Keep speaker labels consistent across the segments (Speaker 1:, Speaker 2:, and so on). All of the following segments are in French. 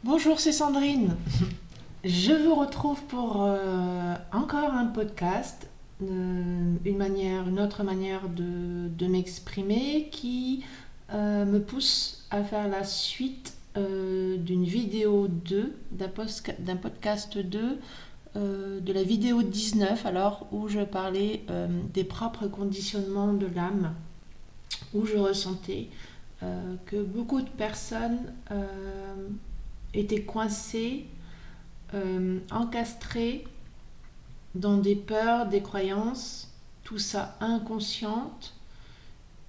Speaker 1: Bonjour, c'est Sandrine. Je vous retrouve pour encore un podcast, une autre manière de m'exprimer qui me pousse à faire la suite d'une vidéo 2, d'un podcast 2, de la vidéo 19, alors où je parlais des propres conditionnements de l'âme, où je ressentais que beaucoup de personnes étaient coincées, encastrées dans des peurs, des croyances, tout ça inconsciente,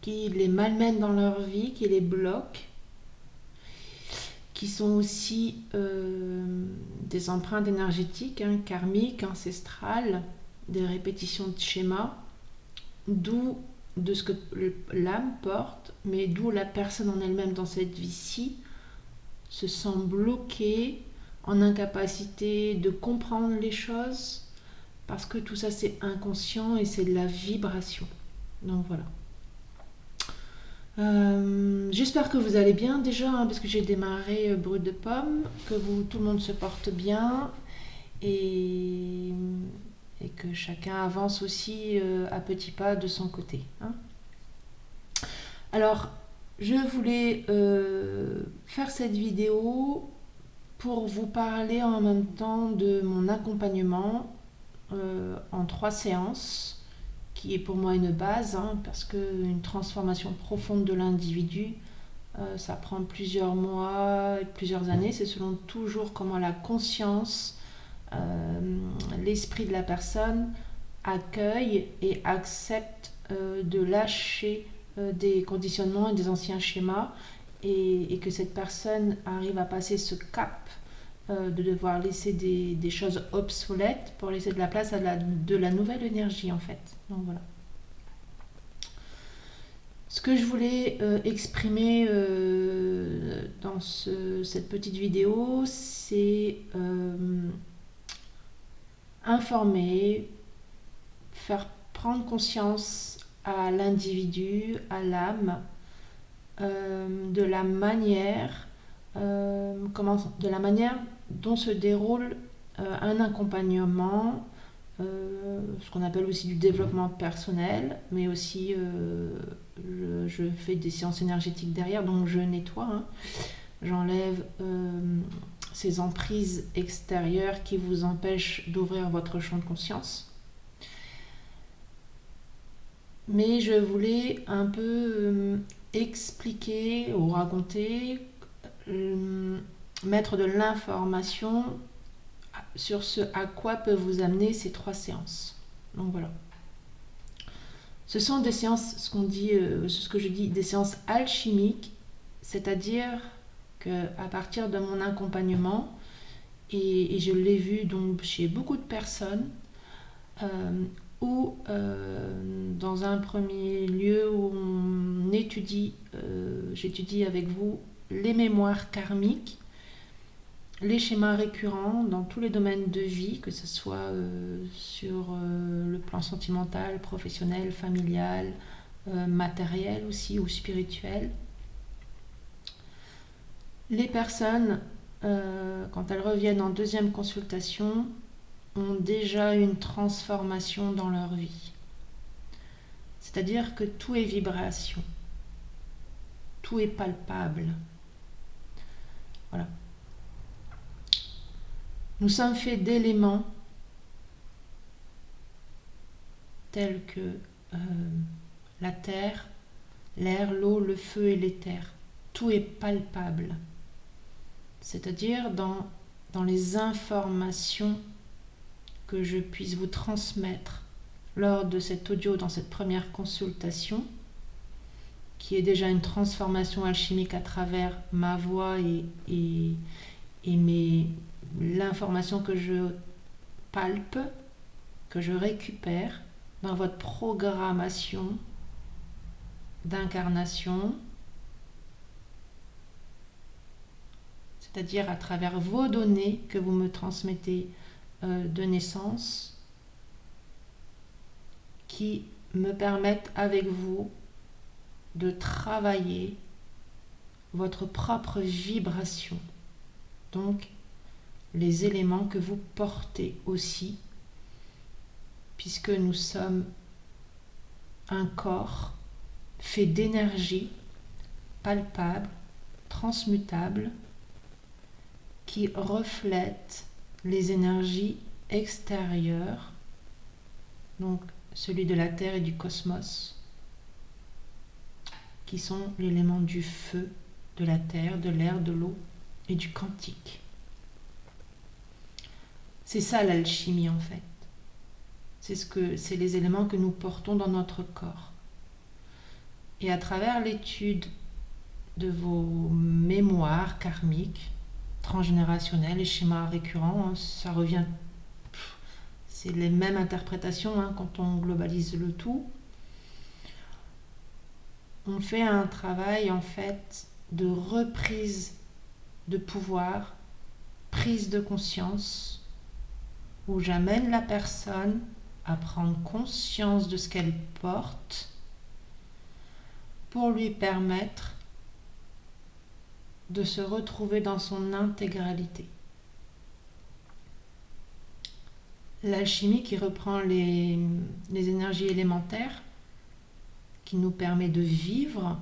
Speaker 1: qui les malmènent dans leur vie, qui les bloquent, qui sont aussi des empreintes énergétiques, karmiques, ancestrales, des répétitions de schémas, d'où de ce que l'âme porte, mais d'où la personne en elle-même dans cette vie-ci se sent bloquée, en incapacité de comprendre les choses, parce que tout ça c'est inconscient et c'est de la vibration. Donc voilà. J'espère que vous allez bien déjà, parce que j'ai démarré brut de pomme, que tout le monde se porte bien et, et que chacun avance aussi à petits pas de son côté. Alors, je voulais faire cette vidéo pour vous parler en même temps de mon accompagnement en 3 séances, qui est pour moi une base, parce qu'une transformation profonde de l'individu, ça prend plusieurs mois, plusieurs années, c'est selon toujours comment la conscience, l'esprit de la personne accueille et accepte de lâcher des conditionnements et des anciens schémas, et que cette personne arrive à passer ce cap de devoir laisser des choses obsolètes pour laisser de la place à de la nouvelle énergie en fait. Donc voilà. Ce que je voulais exprimer dans cette petite vidéo, c'est informer, faire prendre conscience à l'individu, à l'âme, de la manière dont se déroule un accompagnement, ce qu'on appelle aussi du développement personnel, mais aussi je fais des séances énergétiques derrière, donc je nettoie, j'enlève ces emprises extérieures qui vous empêchent d'ouvrir votre champ de conscience. Mais je voulais un peu expliquer ou raconter, mettre de l'information sur ce à quoi peuvent vous amener ces 3 séances. Donc voilà. Ce sont des séances, ce que je dis, des séances alchimiques, c'est-à-dire qu'à partir de mon accompagnement, et je l'ai vu donc chez beaucoup de personnes, où dans un premier lieu où j'étudie avec vous les mémoires karmiques, les schémas récurrents dans tous les domaines de vie, que ce soit sur le plan sentimental, professionnel, familial, matériel aussi ou spirituel. Les personnes, quand elles reviennent en deuxième consultation, ont déjà une transformation dans leur vie. C'est-à-dire que tout est vibration, tout est palpable. Voilà. Nous sommes faits d'éléments tels que la terre, l'air, l'eau, le feu et l'éther. Tout est palpable. C'est-à-dire dans les informations que je puisse vous transmettre lors de cet audio, dans cette première consultation, qui est déjà une transformation alchimique à travers ma voix et l'information que je palpe, que je récupère dans votre programmation d'incarnation, c'est-à-dire à travers vos données que vous me transmettez de naissance, qui me permettent avec vous de travailler votre propre vibration, donc les éléments que vous portez aussi, puisque nous sommes un corps fait d'énergie palpable, transmutable, qui reflète les énergies extérieures, donc celui de la Terre et du cosmos, qui sont l'élément du feu, de la terre, de l'air, de l'eau et du quantique. C'est ça l'alchimie en fait. C'est les éléments que nous portons dans notre corps. Et à travers l'étude de vos mémoires karmiques, transgénérationnelles et schémas récurrents, ça revient, c'est les mêmes interprétations quand on globalise le tout. On fait un travail en fait de reprise de pouvoir, prise de conscience, où j'amène la personne à prendre conscience de ce qu'elle porte pour lui permettre de se retrouver dans son intégralité. L'alchimie qui reprend les énergies élémentaires, qui nous permet de vivre,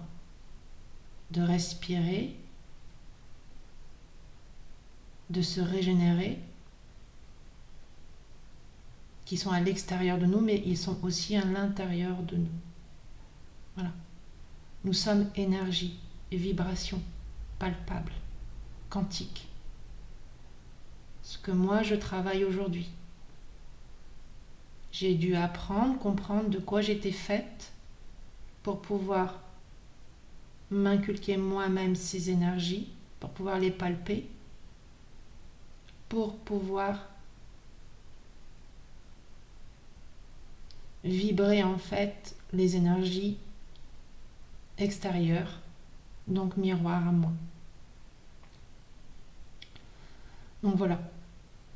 Speaker 1: de respirer, de se régénérer, qui sont à l'extérieur de nous, mais ils sont aussi à l'intérieur de nous. Voilà. Nous sommes énergie et vibration palpable, quantique. Ce que moi je travaille aujourd'hui. J'ai dû apprendre, comprendre de quoi j'étais faite pour pouvoir m'inculquer moi-même ces énergies, pour pouvoir les palper, pour pouvoir vibrer en fait les énergies extérieures, donc miroir à moi. Donc voilà.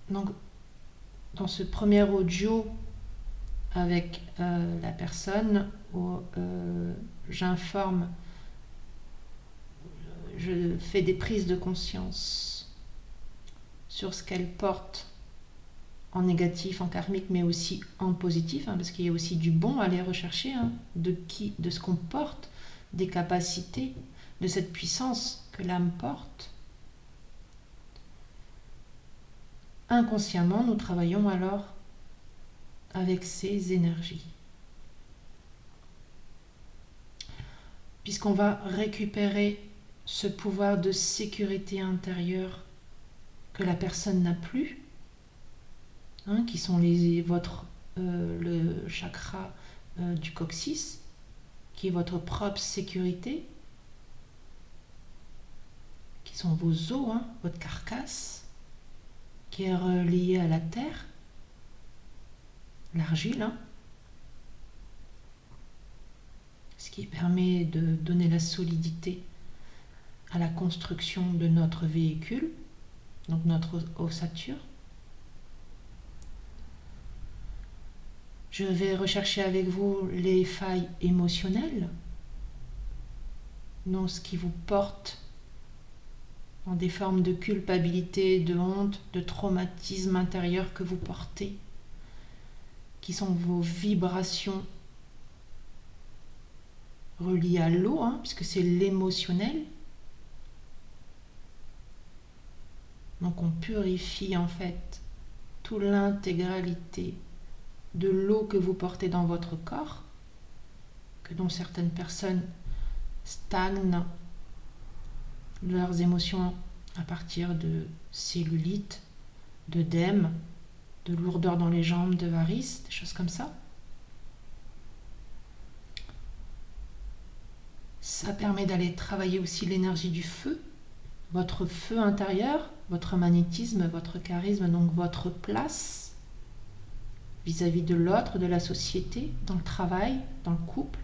Speaker 1: Donc dans ce premier audio avec la personne où j'informe, je fais des prises de conscience sur ce qu'elle porte en négatif, en karmique, mais aussi en positif, parce qu'il y a aussi du bon à aller rechercher, de ce qu'on porte, des capacités, de cette puissance que l'âme porte. Inconsciemment, nous travaillons alors avec ces énergies. Puisqu'on va récupérer ce pouvoir de sécurité intérieure que la personne n'a plus, qui sont le chakra du coccyx, qui est votre propre sécurité, qui sont vos os, votre carcasse, qui est reliée à la terre, l'argile, ce qui permet de donner la solidité à la construction de notre véhicule, donc notre ossature. Je vais rechercher avec vous les failles émotionnelles, donc ce qui vous porte dans des formes de culpabilité, de honte, de traumatisme intérieur que vous portez, qui sont vos vibrations reliées à l'eau, puisque c'est l'émotionnel. Donc on purifie en fait toute l'intégralité de l'eau que vous portez dans votre corps, dont certaines personnes stagnent leurs émotions à partir de cellulite, d'œdème, de lourdeur dans les jambes, de varices, des choses comme ça. Ça permet d'aller travailler aussi l'énergie du feu, votre feu intérieur, votre magnétisme, votre charisme, donc votre place vis-à-vis de l'autre, de la société, dans le travail, dans le couple,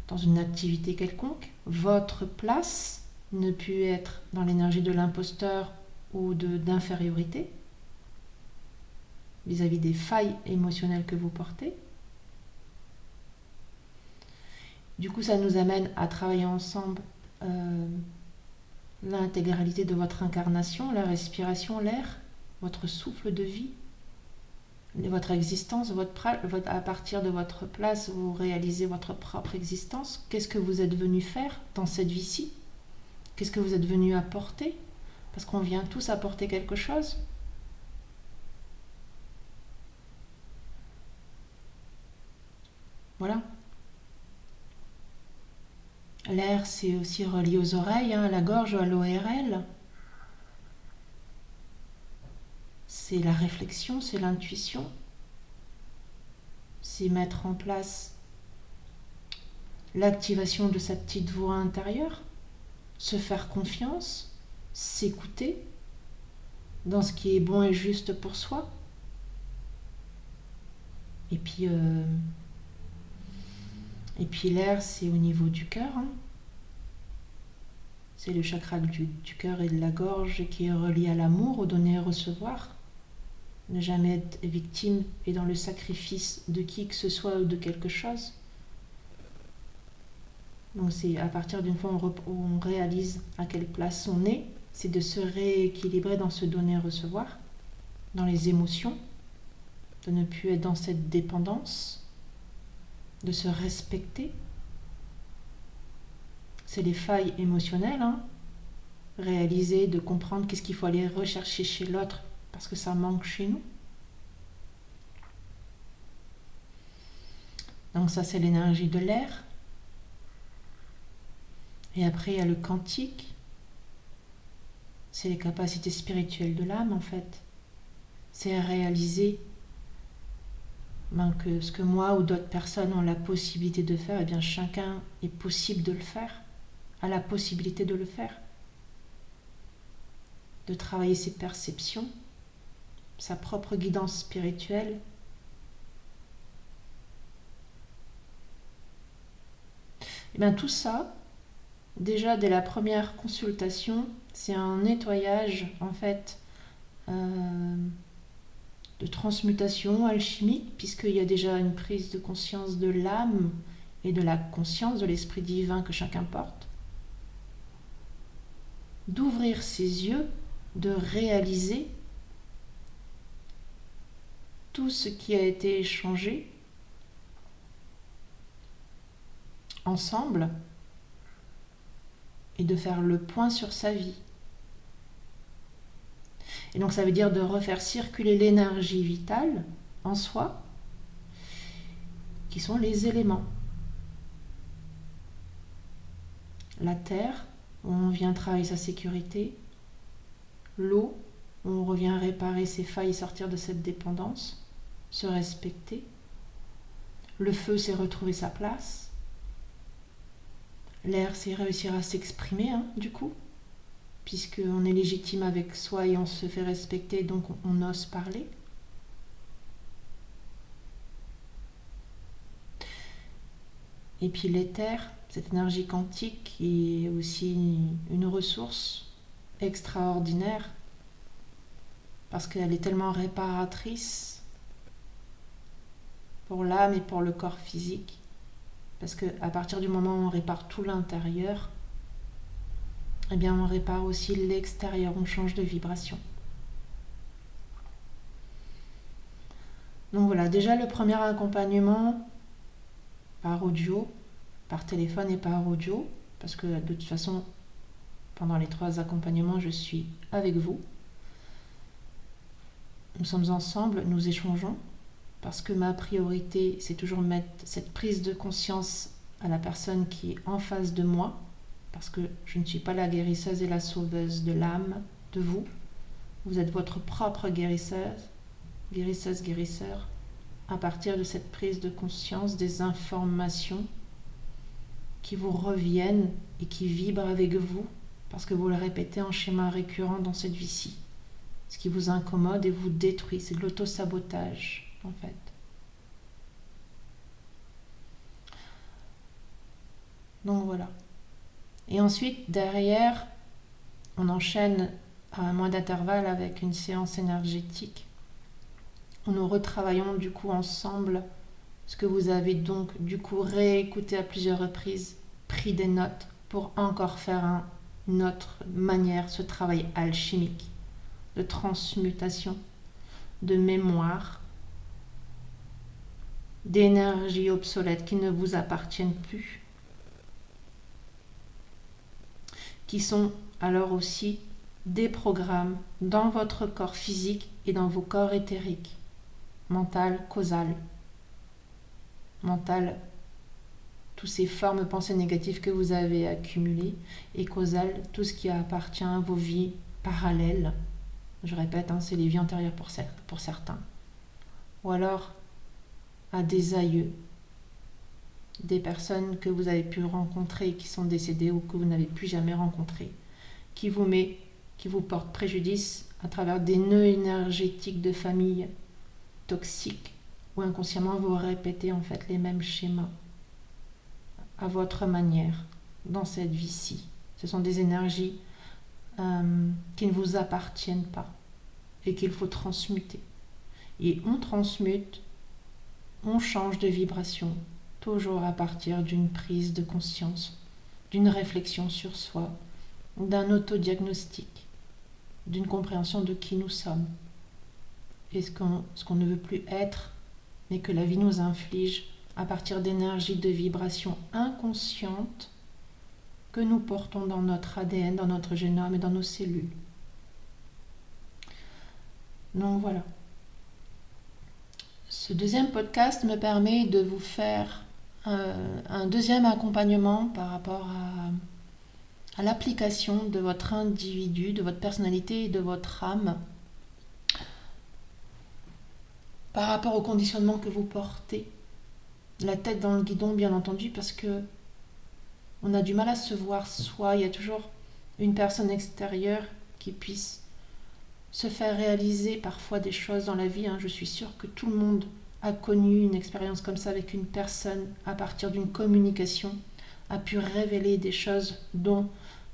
Speaker 1: dans une activité quelconque. Votre place ne peut être dans l'énergie de l'imposteur ou d'infériorité vis-à-vis des failles émotionnelles que vous portez. Du coup, ça nous amène à travailler ensemble l'intégralité de votre incarnation, la respiration, l'air, votre souffle de vie, votre existence, à partir de votre place, vous réalisez votre propre existence. Qu'est-ce que vous êtes venu faire dans cette vie-ci? Qu'est-ce que vous êtes venu apporter? Parce qu'on vient tous apporter quelque chose. Voilà. L'air, c'est aussi relié aux oreilles, à la gorge, à l'ORL. C'est la réflexion, c'est l'intuition. C'est mettre en place l'activation de sa petite voix intérieure, se faire confiance, s'écouter dans ce qui est bon et juste pour soi. Et puis l'air, c'est au niveau du cœur. C'est le chakra du cœur et de la gorge qui est relié à l'amour, au donner et recevoir. Ne jamais être victime et dans le sacrifice de qui que ce soit ou de quelque chose. Donc c'est à partir d'une fois où on réalise à quelle place on est, c'est de se rééquilibrer dans ce donner et recevoir, dans les émotions, de ne plus être dans cette dépendance, de se respecter. C'est les failles émotionnelles, réaliser, de comprendre qu'est-ce qu'il faut aller rechercher chez l'autre parce que ça manque chez nous. Donc ça, c'est l'énergie de l'air. Et après, il y a le quantique. C'est les capacités spirituelles de l'âme, en fait. C'est réaliser que ce que moi ou d'autres personnes ont la possibilité de faire, eh bien chacun est possible de le faire, a la possibilité de le faire. De travailler ses perceptions, sa propre guidance spirituelle. Et bien tout ça, déjà dès la première consultation, c'est un nettoyage en fait de transmutation alchimique, puisqu'il y a déjà une prise de conscience de l'âme et de la conscience de l'esprit divin que chacun porte. D'ouvrir ses yeux, de réaliser tout ce qui a été échangé ensemble et de faire le point sur sa vie. Et donc ça veut dire de refaire circuler l'énergie vitale en soi, qui sont les éléments. La terre, où on vient travailler sa sécurité. L'eau, où on revient réparer ses failles et sortir de cette dépendance, se respecter. Le feu, c'est retrouver sa place. L'air, c'est réussir à s'exprimer, du coup, puisqu'on est légitime avec soi et on se fait respecter, donc on ose parler. Et puis l'éther, cette énergie quantique qui est aussi une ressource extraordinaire, parce qu'elle est tellement réparatrice pour l'âme et pour le corps physique, parce qu'à partir du moment où on répare tout l'intérieur, eh bien on répare aussi l'extérieur, on change de vibration. Donc voilà, déjà le premier accompagnement par audio, par téléphone et par audio, parce que de toute façon, pendant les 3 accompagnements, je suis avec vous. Nous sommes ensemble, nous échangeons, parce que ma priorité, c'est toujours mettre cette prise de conscience à la personne qui est en face de moi, parce que je ne suis pas la guérisseuse et la sauveuse de l'âme, de vous. Vous êtes votre propre guérisseur, à partir de cette prise de conscience des informations qui vous reviennent et qui vibrent avec vous, parce que vous le répétez en schéma récurrent dans cette vie-ci. Ce qui vous incommode et vous détruit, c'est de l'auto-sabotage, en fait. Donc voilà. Et ensuite, derrière, on enchaîne à un mois d'intervalle avec une séance énergétique où nous retravaillons du coup ensemble ce que vous avez donc du coup réécouté à plusieurs reprises, pris des notes pour encore faire notre manière, ce travail alchimique de transmutation, de mémoire, d'énergie obsolète qui ne vous appartiennent plus, qui sont alors aussi des programmes dans votre corps physique et dans vos corps éthériques, mental, causal, mental, toutes ces formes pensées négatives que vous avez accumulées, et causal, tout ce qui appartient à vos vies parallèles. Je répète, c'est les vies antérieures pour certains. Ou alors à des aïeux, des personnes que vous avez pu rencontrer qui sont décédées ou que vous n'avez plus jamais rencontrées, qui vous portent préjudice à travers des nœuds énergétiques de famille toxiques, où inconsciemment vous répétez en fait les mêmes schémas à votre manière dans cette vie-ci. Ce sont des énergies qui ne vous appartiennent pas et qu'il faut transmuter. Et on transmute, on change de vibration, toujours à partir d'une prise de conscience, d'une réflexion sur soi, d'un autodiagnostic, d'une compréhension de qui nous sommes et ce qu'on ne veut plus être, mais que la vie nous inflige à partir d'énergies de vibrations inconscientes que nous portons dans notre ADN, dans notre génome et dans nos cellules. Donc voilà. Ce deuxième podcast me permet de vous faire un deuxième accompagnement par rapport à l'application de votre individu, de votre personnalité et de votre âme par rapport au conditionnement que vous portez. La tête dans le guidon, bien entendu, parce que on a du mal à se voir soi. Il y a toujours une personne extérieure qui puisse se faire réaliser parfois des choses dans la vie. Je suis sûre que tout le monde a connu une expérience comme ça avec une personne à partir d'une communication, a pu révéler des choses dont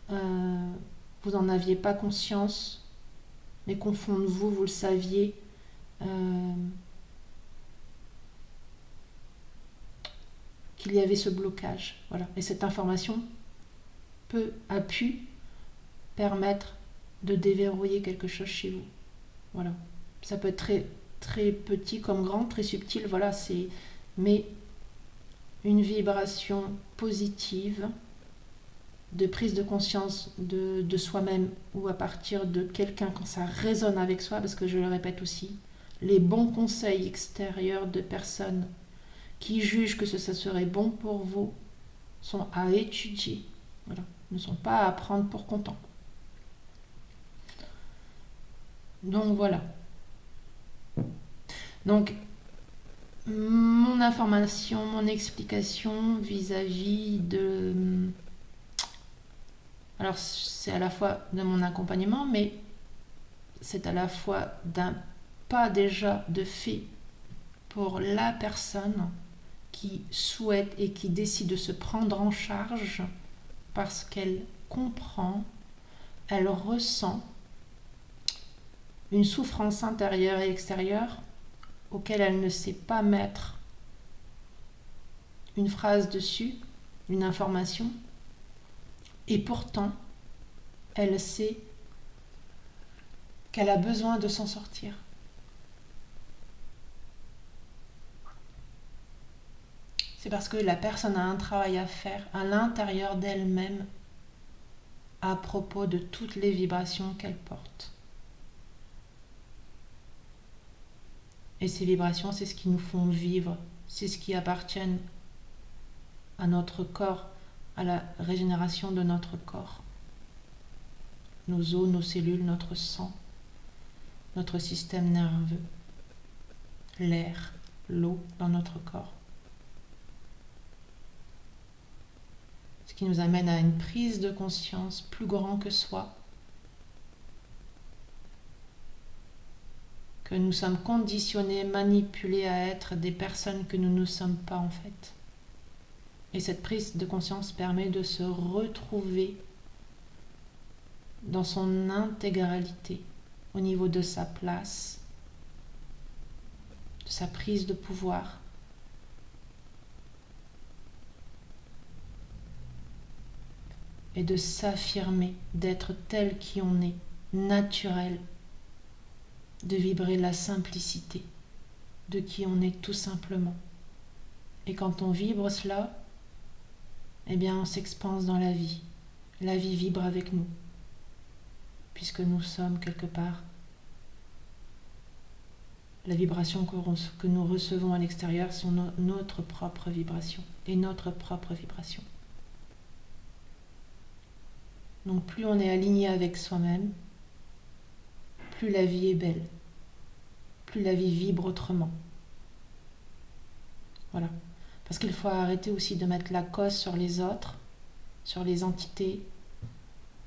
Speaker 1: vous n'en aviez pas conscience, mais qu'au fond de vous, vous le saviez. Qu'il y avait ce blocage. Voilà. Et cette information a pu permettre de déverrouiller quelque chose chez vous. Voilà. Ça peut être très, très petit comme grand, très subtil, voilà, mais une vibration positive de prise de conscience de soi-même ou à partir de quelqu'un quand ça résonne avec soi, parce que je le répète aussi, les bons conseils extérieurs de personnes qui jugent que ça serait bon pour vous sont à étudier, voilà, ne sont pas à prendre pour content. Donc voilà. Donc mon information, mon explication vis-à-vis de... Alors c'est à la fois de mon accompagnement, mais c'est à la fois d'un pas déjà de fait pour la personne qui souhaite et qui décide de se prendre en charge parce qu'elle comprend, elle ressent une souffrance intérieure et extérieure auquel elle ne sait pas mettre une phrase dessus, une information, et pourtant elle sait qu'elle a besoin de s'en sortir. C'est parce que la personne a un travail à faire à l'intérieur d'elle-même à propos de toutes les vibrations qu'elle porte. Et ces vibrations, c'est ce qui nous font vivre, c'est ce qui appartient à notre corps, à la régénération de notre corps. Nos os, nos cellules, notre sang, notre système nerveux, l'air, l'eau dans notre corps. Ce qui nous amène à une prise de conscience plus grand que soi, que nous sommes conditionnés, manipulés à être des personnes que nous ne sommes pas en fait. Et cette prise de conscience permet de se retrouver dans son intégralité, au niveau de sa place, de sa prise de pouvoir. et de s'affirmer, d'être tel qui on est, naturel, de vibrer la simplicité de qui on est tout simplement. Et quand on vibre cela, eh bien on s'expanse dans la vie. La vie vibre avec nous, puisque nous sommes quelque part la vibration que nous recevons à l'extérieur sont notre propre vibration et notre propre vibration. Donc plus on est aligné avec soi-même, plus la vie est belle, plus la vie vibre autrement. Voilà. Parce qu'il faut arrêter aussi de mettre la cause sur les autres, sur les entités,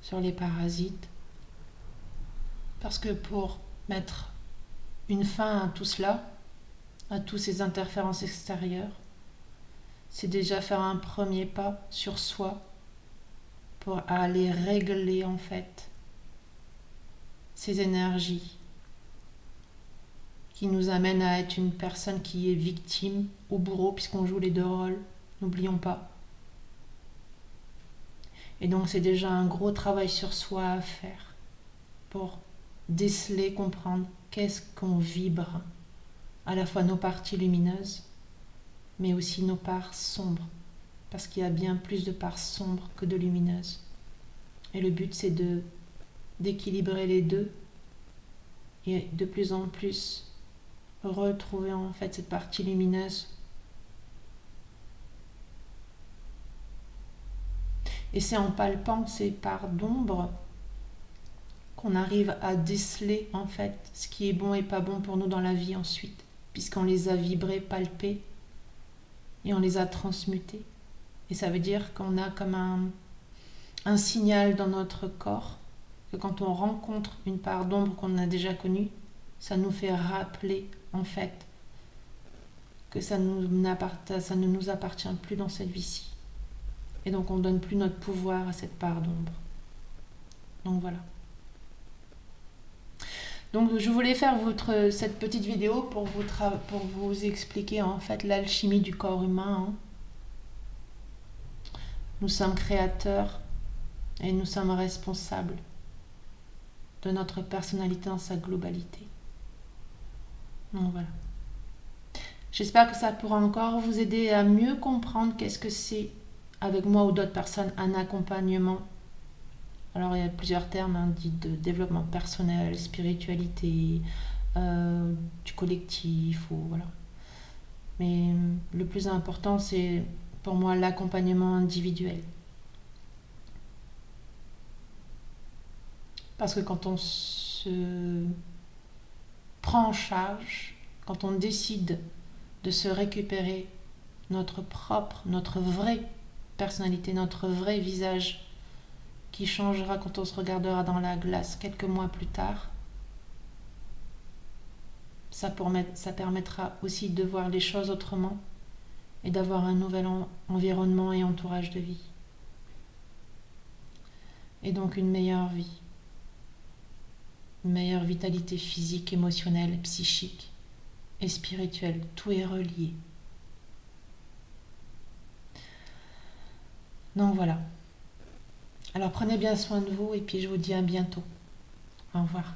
Speaker 1: sur les parasites. Parce que pour mettre une fin à tout cela, à toutes ces interférences extérieures, c'est déjà faire un premier pas sur soi pour aller régler en fait ces énergies qui nous amènent à être une personne qui est victime ou bourreau, puisqu'on joue les deux rôles, n'oublions pas. Et donc c'est déjà un gros travail sur soi à faire pour déceler, comprendre qu'est-ce qu'on vibre, à la fois nos parties lumineuses, mais aussi nos parts sombres, parce qu'il y a bien plus de parts sombres que de lumineuses. Et le but c'est d'équilibrer les deux et de plus en plus retrouver en fait cette partie lumineuse. Et c'est en palpant ces parts d'ombre qu'on arrive à déceler en fait ce qui est bon et pas bon pour nous dans la vie ensuite, puisqu'on les a vibrés, palpés et on les a transmutés. Et ça veut dire qu'on a comme un signal dans notre corps que quand on rencontre une part d'ombre qu'on a déjà connue, ça nous fait rappeler en fait que ça ne nous appartient plus dans cette vie-ci. Et donc on ne donne plus notre pouvoir à cette part d'ombre. Donc voilà. Donc je voulais faire cette petite vidéo pour vous expliquer en fait l'alchimie du corps humain. Nous sommes créateurs et nous sommes responsables de notre personnalité dans sa globalité. Donc voilà. J'espère que ça pourra encore vous aider à mieux comprendre qu'est-ce que c'est, avec moi ou d'autres personnes, un accompagnement. Alors il y a plusieurs termes dits de développement personnel, spiritualité, du collectif, ou voilà. Mais le plus important, c'est pour moi l'accompagnement individuel. Parce que quand on se prend en charge, quand on décide de se récupérer notre vraie personnalité, notre vrai visage qui changera quand on se regardera dans la glace quelques mois plus tard, ça permettra aussi de voir les choses autrement et d'avoir un nouvel environnement et entourage de vie. Et donc une meilleure vie, une meilleure vitalité physique, émotionnelle, psychique et spirituelle. Tout est relié. Donc voilà. Alors prenez bien soin de vous et puis je vous dis à bientôt. Au revoir.